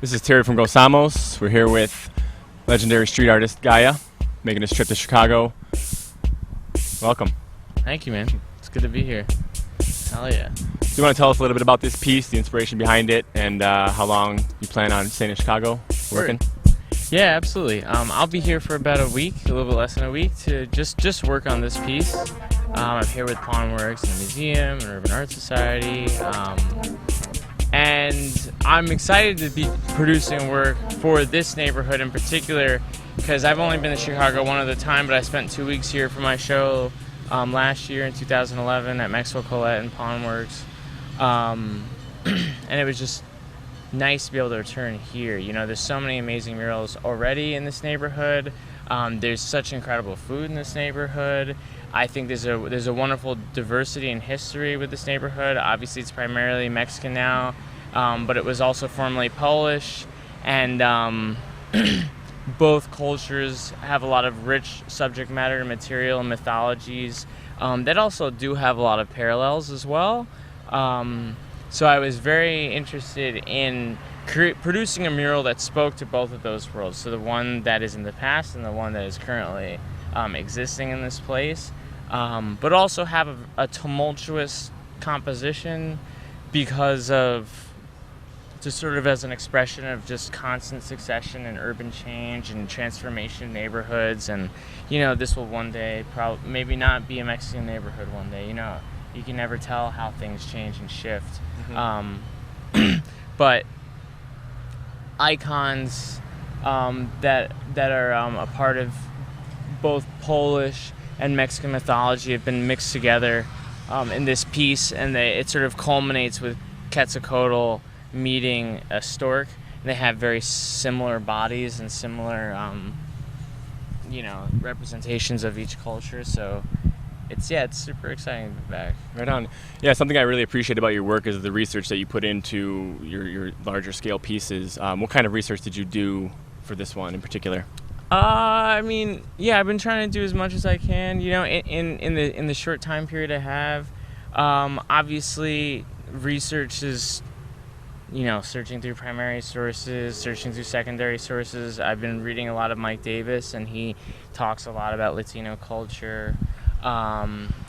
This is Terry from Gosamos. We're here with legendary street artist Gaia, making this trip to Chicago. Welcome. Thank you, man. It's good to be here. Hell yeah. Do you want to tell us a little bit about this piece, the inspiration behind it, and how long you plan on staying in Chicago working? Yeah, absolutely. I'll be here for about a week, a little bit less than a week, to just work on this piece. I'm here with Pawnworks and the museum and Urban Art Society. And I'm excited to be producing work for this neighborhood in particular, because I've only been to Chicago one other time, but I spent 2 weeks here for my show last year in 2011 at Maxwell Colette and Pawnworks. And it was just nice to be able to return here. You know, there's so many amazing murals already in this neighborhood. There's such incredible food in this neighborhood. I think there's a wonderful diversity and history with this neighborhood. Obviously, it's primarily Mexican now, but it was also formerly Polish, and both cultures have a lot of rich subject matter, material, and mythologies that also do have a lot of parallels as well. So I was very interested in producing a mural that spoke to both of those worlds, so the one that is in the past and the one that is currently existing in this place, but also have a tumultuous composition because of just sort of as an expression of just constant succession and urban change and transformation in neighborhoods. And you know, this will one day maybe not be a Mexican neighborhood one day. You know, you can never tell how things change and shift. But icons that are a part of both Polish and Mexican mythology have been mixed together in this piece, and it sort of culminates with Quetzalcoatl meeting a stork. They have very similar bodies and similar representations of each culture, so it's super exciting to be back. Right on. Yeah, something I really appreciate about your work is the research that you put into your larger scale pieces. What kind of research did you do for this one in particular? I've been trying to do as much as I can. You know, in the short time period I have, obviously research is, you know, searching through primary sources, searching through secondary sources. I've been reading a lot of Mike Davis, and he talks a lot about Latino culture.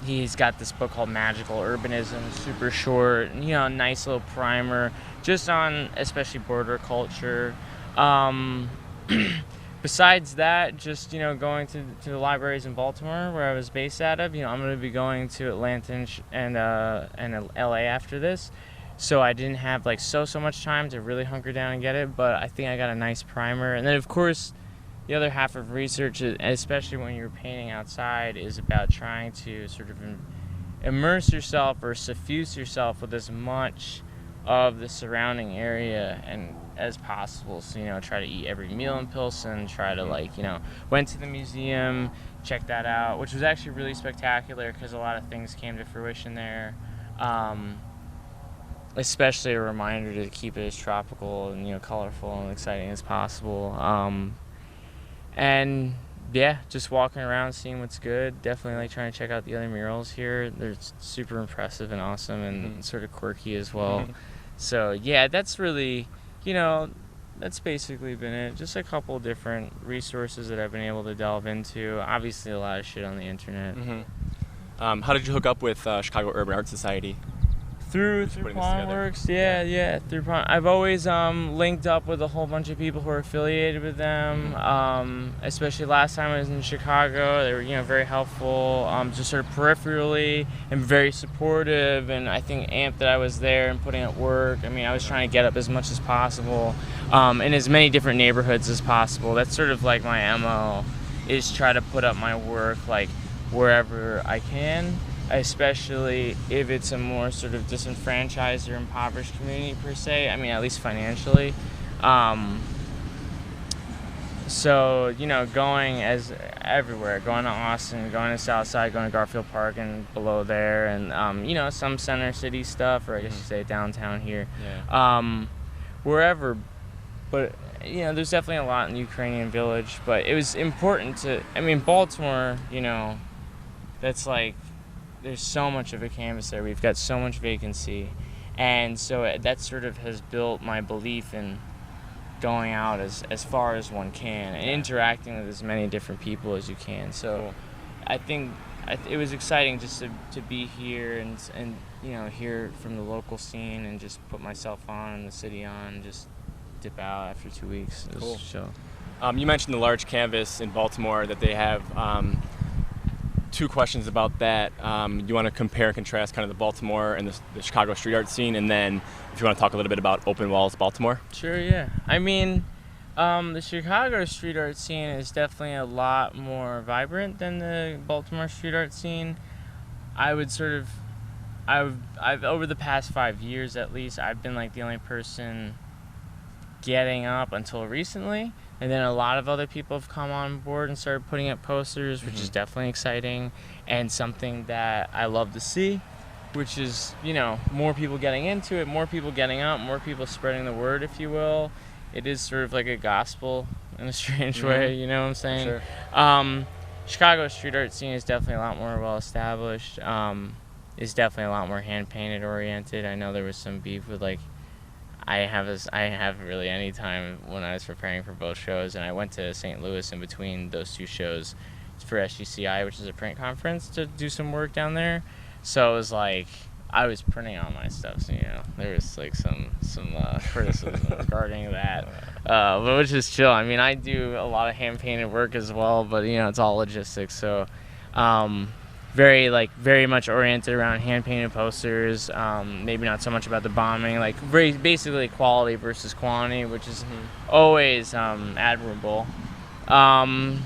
He's got this book called Magical Urbanism, super short, you know, nice little primer just on especially border culture. Besides that, just, you know, going to the libraries in Baltimore where I was based out of. You know, I'm going to be going to Atlanta and LA after this, so I didn't have like so much time to really hunker down and get it, but I think I got a nice primer. And then of course the other half of research, especially when you're painting outside, is about trying to sort of immerse yourself or suffuse yourself with as much of the surrounding area and as possible. So, you know, try to eat every meal in Pilsen, try to went to the museum, check that out, which was actually really spectacular because a lot of things came to fruition there. Especially a reminder to keep it as tropical and, you know, colorful and exciting as possible. And yeah, just walking around, seeing what's good. Definitely trying to check out the other murals here. They're super impressive and awesome and sort of quirky as well. So yeah, that's really, you know, that's basically been it. Just a couple different resources that I've been able to delve into. Obviously a lot of shit on the internet. How did you hook up with Chicago Urban Art Society? Through Pawnworks, yeah. Through Pawn, I've always linked up with a whole bunch of people who are affiliated with them. Especially last time I was in Chicago, they were, you know, very helpful, just sort of peripherally and very supportive. And I think amped that I was there and putting at work. I mean, I was trying to get up as much as possible in as many different neighborhoods as possible. That's sort of like my MO, is try to put up my work like wherever I can, especially if it's a more sort of disenfranchised or impoverished community per se. I mean, at least financially. So, you know, going as everywhere, going to Austin, going to Southside, going to Garfield Park and below there, and you know, some center city stuff, or I guess you say downtown here, wherever. But you know, there's definitely a lot in the Ukrainian Village. But it was important to, I mean, Baltimore, you know, that's like, there's so much of a canvas there. We've got so much vacancy. And so that sort of has built my belief in going out as far as one can and interacting with as many different people as you can. So Cool. I think it was exciting just to be here and hear from the local scene and just put myself on and the city on and just dip out after 2 weeks. It was Cool. chill. You mentioned the large canvas in Baltimore that they have. Two questions about that. You want to compare and contrast kind of the Baltimore and the Chicago street art scene, and then if you want to talk a little bit about Open Walls Baltimore. Sure, yeah. I mean, the Chicago street art scene is definitely a lot more vibrant than the Baltimore street art scene. I've over the past 5 years at least, I've been like the only person getting up until recently, and then a lot of other people have come on board and started putting up posters, which is definitely exciting and something that I love to see, which is, more people getting into it, more people getting up, more people spreading the word, if you will. It is sort of like a gospel in a strange way, you know what I'm saying? Sure. Chicago street art scene is definitely a lot more well established. It's definitely a lot more hand painted oriented. I know there was some beef with I haven't really any time when I was preparing for both shows, and I went to St. Louis in between those two shows for SGCI, which is a print conference, to do some work down there. So it was like I was printing all my stuff, so there was like some criticism regarding that, but which is chill. I mean, I do a lot of hand painted work as well, but it's all logistics. So very much oriented around hand painted posters. Maybe not so much about the bombing, like very basically quality versus quantity, which is always admirable. And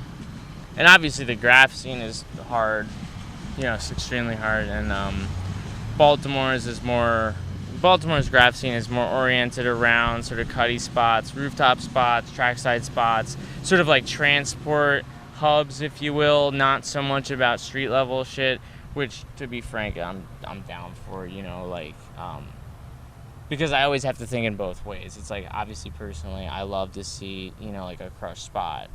obviously the graph scene is hard. It's extremely hard, and Baltimore's graph scene is more oriented around sort of cutty spots, rooftop spots, trackside spots, sort of like transport hubs, if you will, not so much about street level shit, which, to be frank, I'm down for, because I always have to think in both ways. It's like, obviously, personally, I love to see, like a crushed spot,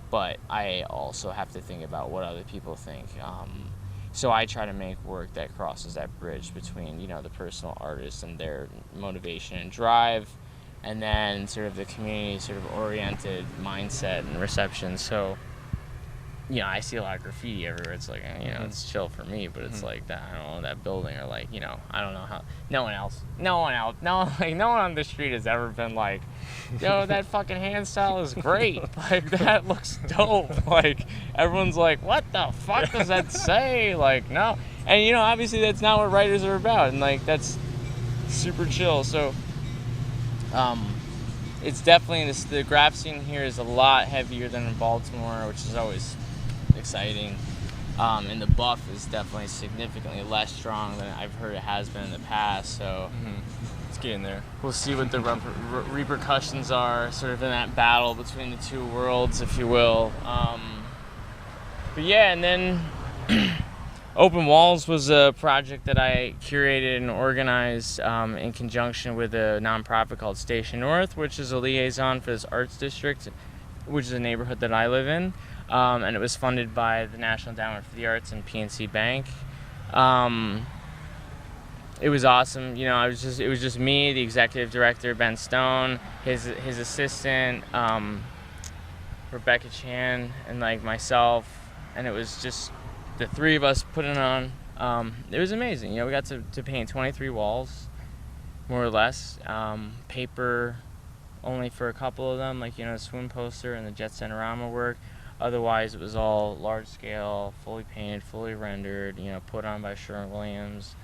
but I also have to think about what other people think. So I try to make work that crosses that bridge between, the personal artist and their motivation and drive, and then sort of the community sort of oriented mindset and reception. So I see a lot of graffiti everywhere. It's like, it's chill for me, but it's like that, I don't know, that building, or like, I don't know how, no one on the street has ever been like, yo, that fucking hand style is great. Like, that looks dope. Like, everyone's like, what the fuck does that say? Like, no. And, obviously that's not what writers are about. And, like, that's super chill. So, it's definitely, the graph scene here is a lot heavier than in Baltimore, which is always exciting. And the buff is definitely significantly less strong than I've heard it has been in the past. So Let's get in there. we'll see what the repercussions are, sort of in that battle between the two worlds, if you will. But yeah, and then Open Walls was a project that I curated and organized in conjunction with a nonprofit called Station North, which is a liaison for this arts district, which is a neighborhood that I live in. And it was funded by the National Endowment for the Arts and PNC Bank. It was awesome. It was just me, the executive director, Ben Stone, his assistant, Rebecca Chan, and like myself, and it was just the three of us putting it on. It was amazing. We got to paint 23 walls, more or less. Paper only for a couple of them, like the swim poster and the Jet Centerama work. Otherwise, it was all large scale, fully painted, fully rendered, put on by Sherwin-Williams,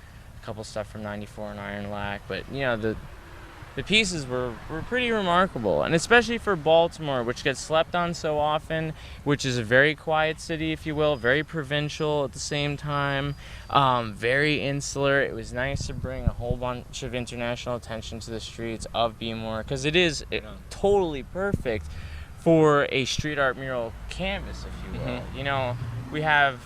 a couple stuff from 94 and Iron Lac. But, the pieces were pretty remarkable. And especially for Baltimore, which gets slept on so often, which is a very quiet city, if you will, very provincial at the same time, very insular. It was nice to bring a whole bunch of international attention to the streets of Bmore, because it is totally perfect for a street art mural canvas, if you will. We have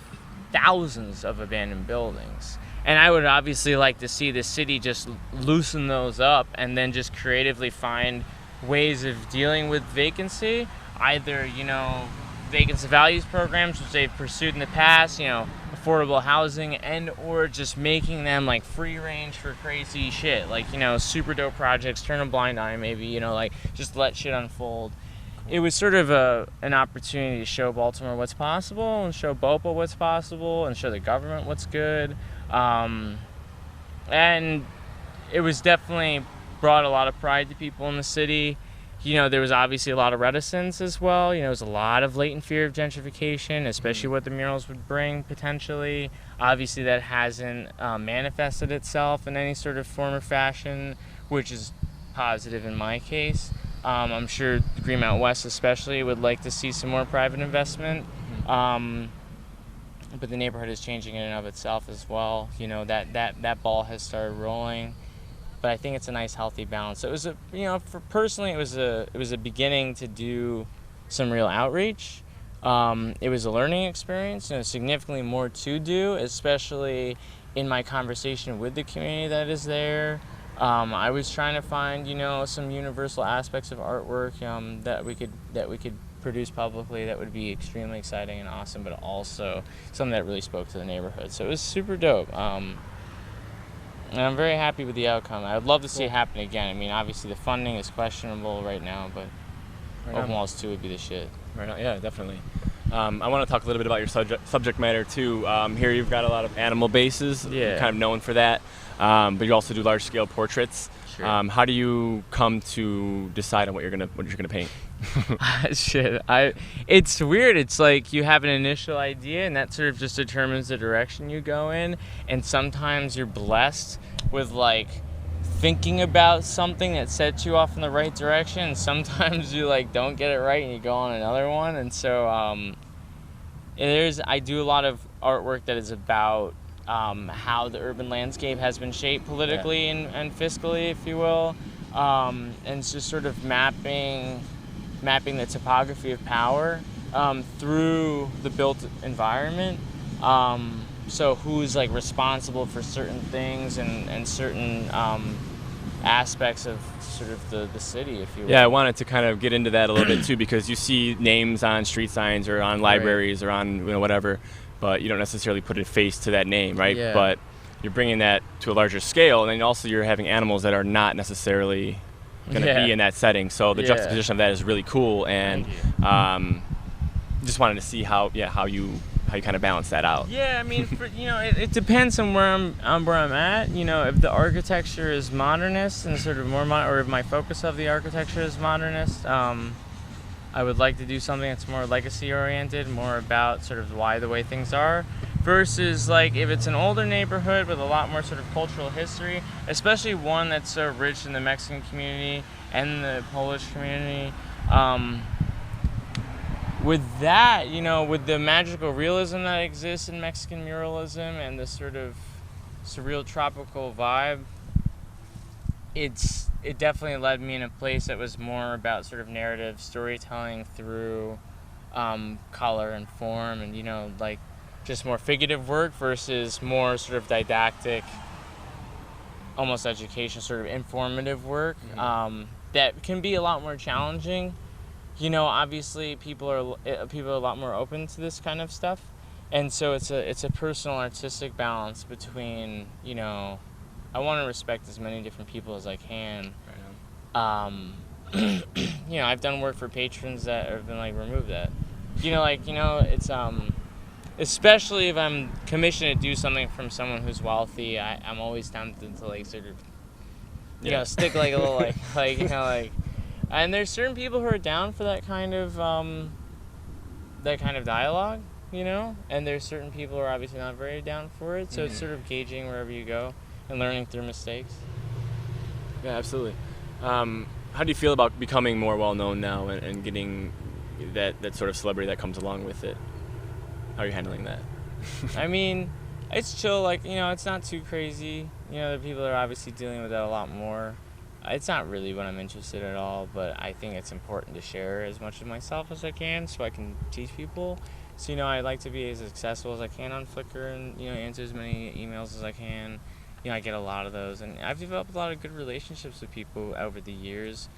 thousands of abandoned buildings, and I would obviously like to see the city just loosen those up and then just creatively find ways of dealing with vacancy, either vacancy values programs, which they've pursued in the past, affordable housing, and or just making them like free range for crazy shit, like, you know, super dope projects, turn a blind eye maybe, you know, like just let shit unfold. It was sort of an opportunity to show Baltimore what's possible, and show Bopa what's possible, and show the government what's good. And it was definitely brought a lot of pride to people in the city. You know, there was obviously a lot of reticence as well. You know, there was a lot of latent fear of gentrification, especially what the murals would bring potentially. Obviously, that hasn't manifested itself in any sort of form or fashion, which is positive in my case. I'm sure Greenmount West especially would like to see some more private investment. But the neighborhood is changing in and of itself as well. You know, that ball has started rolling. But I think it's a nice, healthy balance. So it was for personally, it was a beginning to do some real outreach. It was a learning experience, and significantly more to do, especially in my conversation with the community that is there. I was trying to find, some universal aspects of artwork that we could produce publicly that would be extremely exciting and awesome, but also something that really spoke to the neighborhood. So it was super dope. And I'm very happy with the outcome. I would love to see it happen again. I mean, obviously the funding is questionable right now, but Open Walls 2 would be the shit. Right on. Yeah, definitely. I want to talk a little bit about your subject matter too. Here you've got a lot of animal bases. Yeah. You're kind of known for that. But you also do large-scale portraits. Sure. How do you come to decide on what you're gonna paint? Shit. It's weird. It's like you have an initial idea, and that sort of just determines the direction you go in. And sometimes you're blessed with like thinking about something that sets you off in the right direction, and sometimes you like don't get it right and you go on another one. And so I do a lot of artwork that is about how the urban landscape has been shaped politically and fiscally, if you will, and it's just sort of mapping the topography of power through the built environment. So who's like responsible for certain things and certain aspects of sort of the city, if you will. Yeah, I wanted to kind of get into that a little bit too, because you see names on street signs or on libraries or on whatever, but you don't necessarily put a face to that name, right? Yeah. But you're bringing that to a larger scale, and then also you're having animals that are not necessarily going to be in that setting. So the juxtaposition of that is really cool, and just wanted to see how you kind of balance that out. Yeah, I mean, it depends on where I'm at. You know, if the architecture is modernist and sort of more or if my focus of the architecture is modernist, I would like to do something that's more legacy oriented, more about sort of the way things are, versus like if it's an older neighborhood with a lot more sort of cultural history, especially one that's so rich in the Mexican community and the Polish community. With that, with the magical realism that exists in Mexican muralism and the sort of surreal tropical vibe, it definitely led me in a place that was more about sort of narrative storytelling through color and form, and like just more figurative work versus more sort of didactic, almost education, sort of informative work. That can be a lot more challenging. Obviously people are a lot more open to this kind of stuff, and so it's a personal artistic balance between I want to respect as many different people as I can. Right. I've done work for patrons that have been like, remove that. It's especially if I'm commissioned to do something from someone who's wealthy, I'm always tempted to like sort of stick like a little like and there's certain people who are down for that kind of dialogue, and there's certain people who are obviously not very down for it. So it's sort of gauging wherever you go and learning through mistakes. Yeah, absolutely. How do you feel about becoming more well-known now and getting that sort of celebrity that comes along with it? How are you handling that? I mean, it's chill. Like, it's not too crazy. The people are obviously dealing with that a lot more. It's not really what I'm interested in at all, but I think it's important to share as much of myself as I can so I can teach people. So, I like to be as successful as I can on Flickr and, answer as many emails as I can. I get a lot of those, and I've developed a lot of good relationships with people over the years.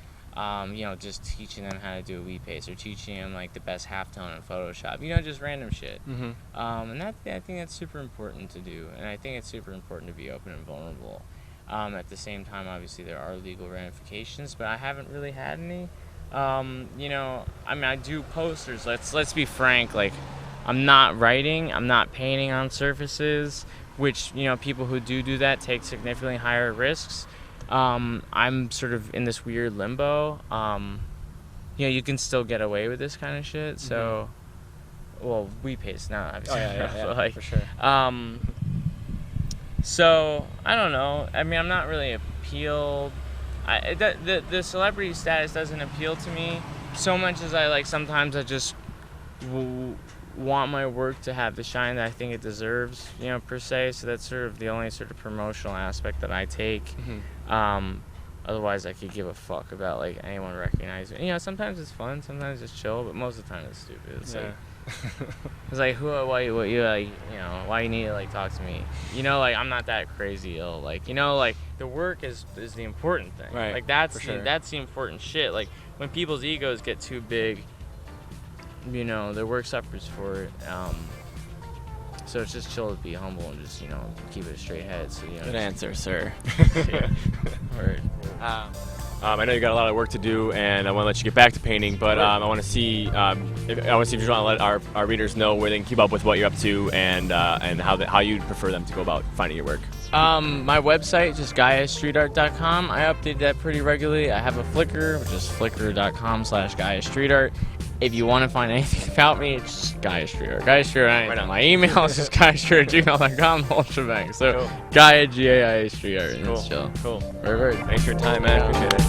Just teaching them how to do a wheat paste or teaching them like the best halftone in Photoshop, just random shit. Mm-hmm. And I think that's super important to do, and I think it's super important to be open and vulnerable. At the same time, obviously there are legal ramifications, but I haven't really had any. I do posters. Let's be frank. Like, I'm not writing. I'm not painting on surfaces, which people who do that take significantly higher risks. I'm sort of in this weird limbo. You can still get away with this kind of shit. So, well, we paste now, obviously. Oh yeah, like, for sure. So I don't know. I mean, I'm not really appealed. The celebrity status doesn't appeal to me so much as sometimes I just want my work to have the shine that I think it deserves, per se. So that's sort of the only sort of promotional aspect that I take. Otherwise, I could give a fuck about anyone recognizing me. Sometimes it's fun, sometimes it's chill, but most of the time it's stupid. It's why you need to talk to me? I'm not that crazy ill. The work is the important thing. Right. That's sure. that's the important shit. When people's egos get too big, their work suffers for it. So it's just chill to be humble and just keep it a straight head. So Good answer, sir. Yeah. Word. I know you got a lot of work to do, and I want to let you get back to painting. But I want to see, if you want to let our readers know where they can keep up with what you're up to, and how you'd prefer them to go about finding your work. My website is just GaiaStreetArt.com. I update that pretty regularly. I have a Flickr, which is flickr.com/GaiaStreetArt. If you want to find anything about me, it's just Gaia Street Art. Gaia Street Art. Right, my email is just GaiaStreetArt@gmail.com. The whole shebang. So cool. Gaia, Gaia Street Art. And Cool. it's chill. Cool. Very. Thanks for your time, man. Appreciate it.